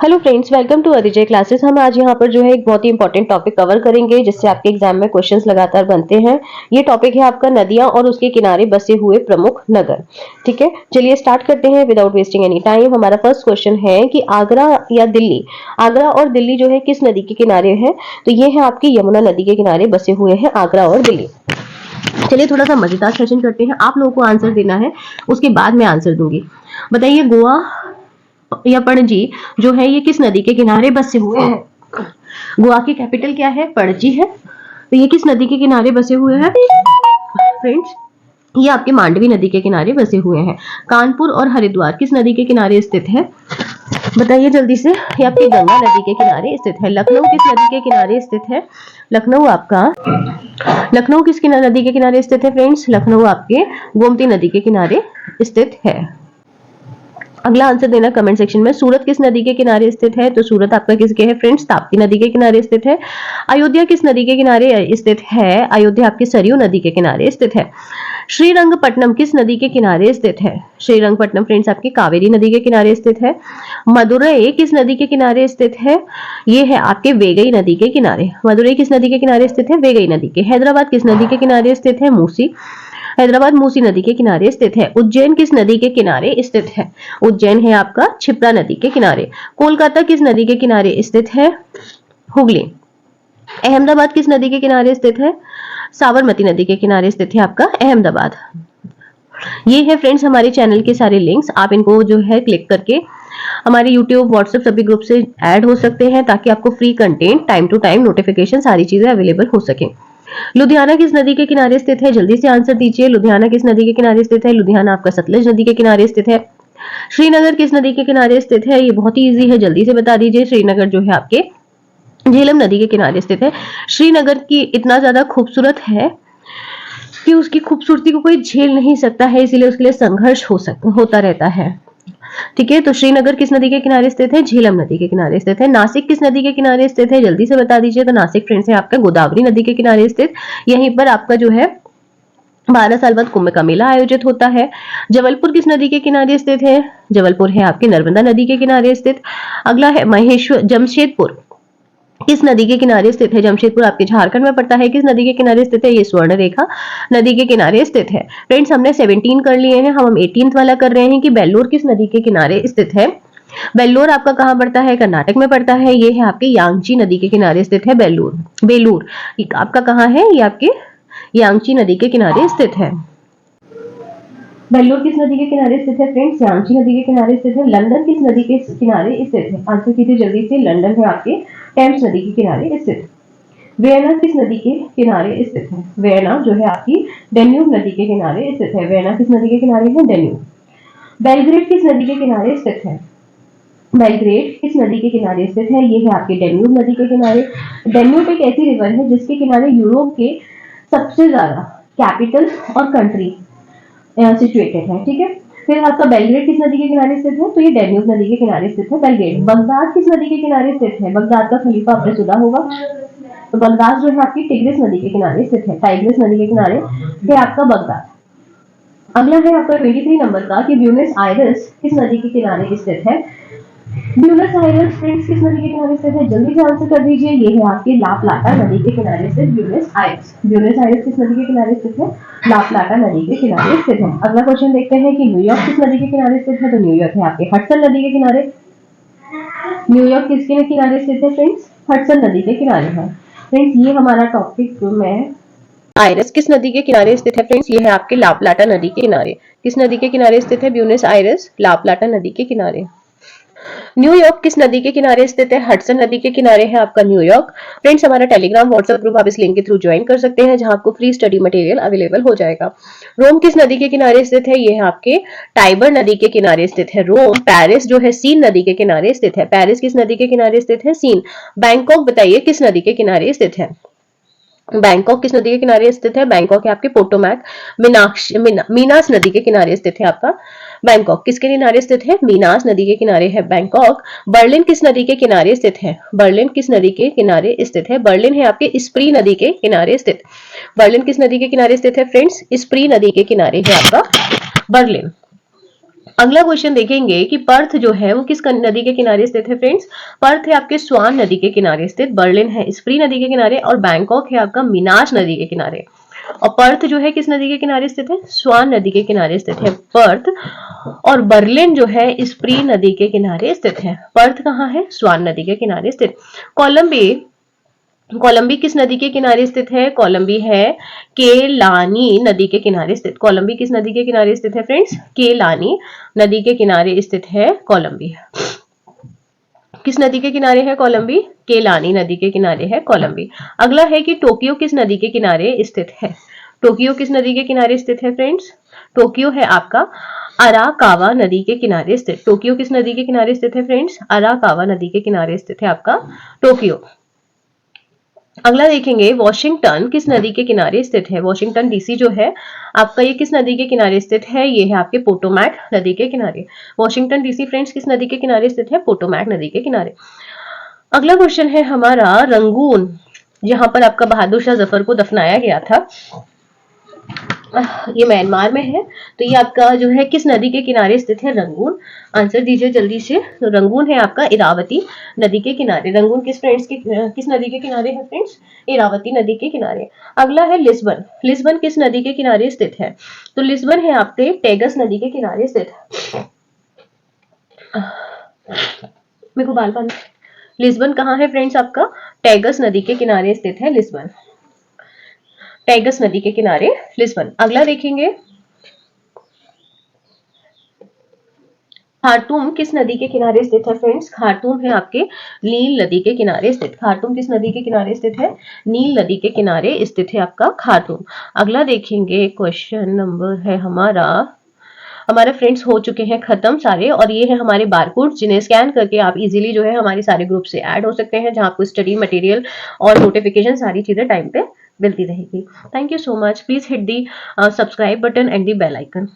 Hello friends, welcome to Adijay classes. हम आज यहाँ पर जो है एक बहुत ही इंपॉर्टेंट टॉपिक कवर करेंगे जिससे आपके एग्जाम में क्वेश्चंस लगातार बनते हैं। ये टॉपिक है आपका नदियां और उसके किनारे बसे हुए प्रमुख नगर। ठीक है, चलिए स्टार्ट करते हैं विदाउट वेस्टिंग एनी टाइम। हमारा फर्स्ट क्वेश्चन है कि आगरा या दिल्ली, आगरा और दिल्ली जो है किस नदी के किनारे है? तो ये है आपकी यमुना नदी के किनारे बसे हुए हैं आगरा और दिल्ली। चलिए थोड़ा सा मजेदार सेशन करते हैं, आप लोगों को आंसर देना है, उसके बाद मैं आंसर दूंगी। बताइए, गोवा या पणजी जो है ये किस नदी के किनारे बसे हुए हैं? गोवा की कैपिटल क्या है? पणजी है। तो ये किस नदी के किनारे बसे हुए हैं फ्रेंड्स? ये आपके मांडवी नदी के किनारे बसे हुए हैं। कानपुर और हरिद्वार किस नदी के किनारे स्थित है? बताइए जल्दी से। ये आपकी गंगा नदी के किनारे स्थित है। लखनऊ किस नदी के किनारे स्थित है? लखनऊ आपका, लखनऊ किस नदी के किनारे स्थित है फ्रेंड्स? लखनऊ आपके गोमती नदी के किनारे स्थित है। अगला आंसर देना कमेंट सेक्शन में। सूरत किस नदी के किनारे स्थित है? तो सूरत आपका किसके है फ्रेंड्स? ताप्ती नदी के किनारे स्थित है। अयोध्या किस नदी के किनारे स्थित है? अयोध्या आपकी सरयू नदी के किनारे स्थित है। श्रीरंगपट्टनम किस नदी के किनारे स्थित है? श्रीरंगपट्टनम फ्रेंड्स आपकी कावेरी नदी के किनारे स्थित है। मदुरई किस नदी के किनारे स्थित है? ये है आपके वेगई नदी के किनारे। मदुरई किस नदी के किनारे स्थित है? वेगई नदी के। हैदराबाद किस नदी के किनारे स्थित है? मूसी। हैदराबाद मूसी नदी के किनारे स्थित है। उज्जैन किस नदी के किनारे स्थित है? उज्जैन है आपका क्षिप्रा नदी के किनारे। कोलकाता किस नदी के किनारे स्थित है? हुगली। अहमदाबाद किस नदी के किनारे स्थित है? साबरमती नदी के किनारे स्थित है आपका अहमदाबाद। ये है फ्रेंड्स हमारे चैनल के सारे लिंक्स, आप इनको जो है क्लिक करके हमारे YouTube, WhatsApp सभी ग्रुप से ऐड हो सकते हैं ताकि आपको free content, time to time notification, सारी चीजें अवेलेबल हो सके। लुधियाना किस नदी के किनारे स्थित है? जल्दी से आंसर दीजिए। लुधियाना किस नदी के किनारे स्थित है? लुधियाना आपका सतलज नदी के किनारे स्थित है। श्रीनगर किस नदी के किनारे स्थित है? ये बहुत ही इजी है, जल्दी से बता दीजिए। श्रीनगर जो है आपके झेलम नदी के किनारे स्थित है। श्रीनगर की इतना ज्यादा खूबसूरत है कि उसकी खूबसूरती को कोई झेल नहीं सकता है, इसीलिए उसके लिए संघर्ष होता रहता है। ठीक है, तो श्रीनगर किस नदी के किनारे स्थित है? झेलम नदी के किनारे स्थित है। नासिक किस नदी के किनारे स्थित है? जल्दी से बता दीजिए। तो नासिक फ्रेंड्स है आपका गोदावरी नदी के किनारे स्थित। यहीं पर आपका जो है 12 साल बाद कुंभ का मेला आयोजित होता है। जबलपुर किस नदी के किनारे स्थित है? जबलपुर है आपके नर्मदा नदी के किनारे स्थित। अगला है जमशेदपुर किस नदी के किनारे स्थित है? जमशेदपुर आपके झारखंड में पड़ता है। किस नदी के किनारे स्थित है? ये स्वर्ण रेखा नदी के किनारे स्थित है। फ्रेंड्स हमने 17 कर लिए हैं, हम 18th वाला कर रहे हैं कि बेल्लोर किस नदी के किनारे स्थित है। बेल्लोर आपका कहाँ पड़ता है? कर्नाटक में पड़ता है। ये है आपके यांगची नदी के किनारे स्थित है बेल्लोर। बेलूर आपका कहाँ है? ये आपके यांगची नदी के किनारे स्थित है। बेल्लोर किस नदी के किनारे स्थित है फ्रेंड्स? यांगची नदी के किनारे स्थित है। लंदन किस नदी के किनारे स्थित है? आंसर कीजिए जल्दी से। लंदन है आपके टेम्स नदी के किनारे स्थित। वियना किस नदी के किनारे स्थित है? वियना जो है आपकी डेन्यूब नदी के किनारे स्थित है। वियना किस नदी के किनारे है? डेन्यूब। बेलग्रेड किस नदी के किनारे स्थित है? बेलग्रेड किस नदी के किनारे स्थित है? ये है आपके डेन्यूब नदी के किनारे। डेन्यूब एक ऐसी रिवर है जिसके किनारे यूरोप के सबसे ज्यादा कैपिटल और कंट्री सिचुएटेड है। ठीक है, फिर आपका बेलग्रेड किस नदी के किनारे स्थित है? तो ये डेन्यूब नदी के किनारे स्थित है बेलग्रेड। बगदाद किस नदी के किनारे स्थित है? बगदाद का खलीफा आपने सुना होगा। तो बगदाद जो है आपकी टिग्रिस नदी के किनारे स्थित है। टाइग्रिस नदी के किनारे है आपका बगदाद। अगला है आपका 23 नंबर का कि ब्यूनस आयरस किस नदी के किनारे स्थित है? ब्यूनस आयरस फ्रेंड्स किस नदी के किनारे स्थित है? जल्दी से आंसर कर दीजिए। ये है आपके ला प्लाटा नदी के किनारे स्थित ब्यूनस आयरस। ब्यूनस आयरस किस नदी के किनारे स्थित है? ला प्लाटा नदी के किनारे स्थित है। अगला क्वेश्चन देखते हैं कि न्यूयॉर्क किस नदी के किनारे स्थित है? तो न्यूयॉर्क है आपके हडसन नदी के किनारे। न्यूयॉर्क किसके किनारे स्थित है फ्रेंड्स? हडसन नदी के किनारे है। फ्रेंड्स ये हमारा टॉपिक में आयरस किस नदी के किनारे स्थित है फ्रेंड्स? ये है आपके ला प्लाटा नदी के किनारे। किस नदी के किनारे स्थित है? ब्यूनस आयरस ला प्लाटा नदी के किनारे। न्यूयॉर्क किस नदी के किनारे स्थित है? हडसन नदी के किनारे है आपका न्यूयॉर्क। फ्रेंड्स हमारा टेलीग्राम व्हाट्सएप ग्रुप आप इस लिंक के थ्रू ज्वाइन कर सकते हैं जहां आपको फ्री स्टडी मटेरियल अवेलेबल हो जाएगा। रोम किस नदी के किनारे स्थित है? ये है आपके टाइबर नदी के किनारे स्थित है रोम। पेरिस जो है सीन नदी के किनारे स्थित है। पेरिस किस नदी के किनारे स्थित है? सीन। बैंकॉक बताइए किस नदी के किनारे स्थित है? बैंकॉक किस नदी के किनारे स्थित है? बैंकॉक है आपके पोटोमैक मीनास नदी के किनारे स्थित है आपका बैंकॉक। किसके किनारे स्थित है? मीनास नदी के किनारे है बैंकॉक। बर्लिन किस नदी के किनारे स्थित है? बर्लिन किस नदी के किनारे स्थित है? बर्लिन है आपके स्प्री नदी के किनारे स्थित। बर्लिन किस नदी के किनारे स्थित है फ्रेंड्स? स्प्री नदी के किनारे है आपका बर्लिन। अगला क्वेश्चन देखेंगे कि पर्थ जो है वो किस नदी के किनारे स्थित है फ्रेंड्स। पर्थ है आपके स्वान नदी के किनारे स्थित, बर्लिन है स्प्री नदी के किनारे और बैंकॉक है आपका मिनास नदी के किनारे। और पर्थ जो है किस नदी के किनारे स्थित है, स्वान नदी के किनारे स्थित है पर्थ। और बर्लिन जो है स्प्री नदी के किनारे स्थित है। पर्थ कहाँ है, स्वान नदी के किनारे स्थित। कोलंबी, कोलंबी किस नदी के किनारे स्थित है, कोलंबी है केलानी नदी के किनारे स्थित। कोलंबी किस नदी के किनारे स्थित है फ्रेंड्स, केलानी नदी के किनारे स्थित है कोलंबी। किस नदी के किनारे है कोलंबी, केलानी नदी के किनारे है कोलंबी। अगला है कि टोक्यो किस नदी के किनारे स्थित है। टोक्यो किस नदी के किनारे स्थित है फ्रेंड्स, टोक्यो है आपका अराकावा नदी के किनारे स्थित। टोक्यो किस नदी के किनारे स्थित है फ्रेंड्स, अराकावा नदी के किनारे स्थित है आपका टोक्यो। अगला देखेंगे वॉशिंगटन किस नदी के किनारे स्थित है। वॉशिंगटन डीसी जो है आपका ये किस नदी के किनारे स्थित है, ये है आपके पोटोमैक नदी के किनारे। वॉशिंगटन डीसी फ्रेंड्स किस नदी के किनारे स्थित है, पोटोमैक नदी के किनारे। अगला क्वेश्चन है हमारा रंगून, जहां पर आपका बहादुर शाह जफर को दफनाया गया था, ये म्यांमार में है। तो ये आपका जो है किस नदी के किनारे स्थित है, रंगून। आंसर दीजिए जल्दी से। तो रंगून है आपका इरावती नदी के किनारे। रंगून किस फ्रेंड्स के किस नदी के किनारे है फ्रेंड्स, इरावती नदी के किनारे। अगला है लिस्बन। लिस्बन किस नदी के किनारे स्थित है, तो लिस्बन है आपके टेगस नदी के किनारे स्थित। मेरे को बाल बाल। लिस्बन कहाँ है फ्रेंड्स आपका, टेगस नदी के किनारे स्थित है लिस्बन। टेगस नदी के किनारे लिस्बन। अगला देखेंगे खार्तूम किस नदी के किनारे स्थित है फ्रेंड्स। खार्तूम है आपके नील नदी के किनारे स्थित। खार्तूम किस नदी के किनारे स्थित है, नील नदी के किनारे स्थित है आपका खार्तूम। अगला देखेंगे क्वेश्चन नंबर है हमारे फ्रेंड्स हो चुके हैं खत्म सारे, और ये है हमारे बारकोड जिन्हें स्कैन करके आप इजीली जो है हमारे सारे ग्रुप से ऐड हो सकते हैं, जहां आपको स्टडी मटेरियल और नोटिफिकेशन सारी चीजें टाइम पे मिलती रहेगी। Thank you so much. Please hit the subscribe button and the bell icon.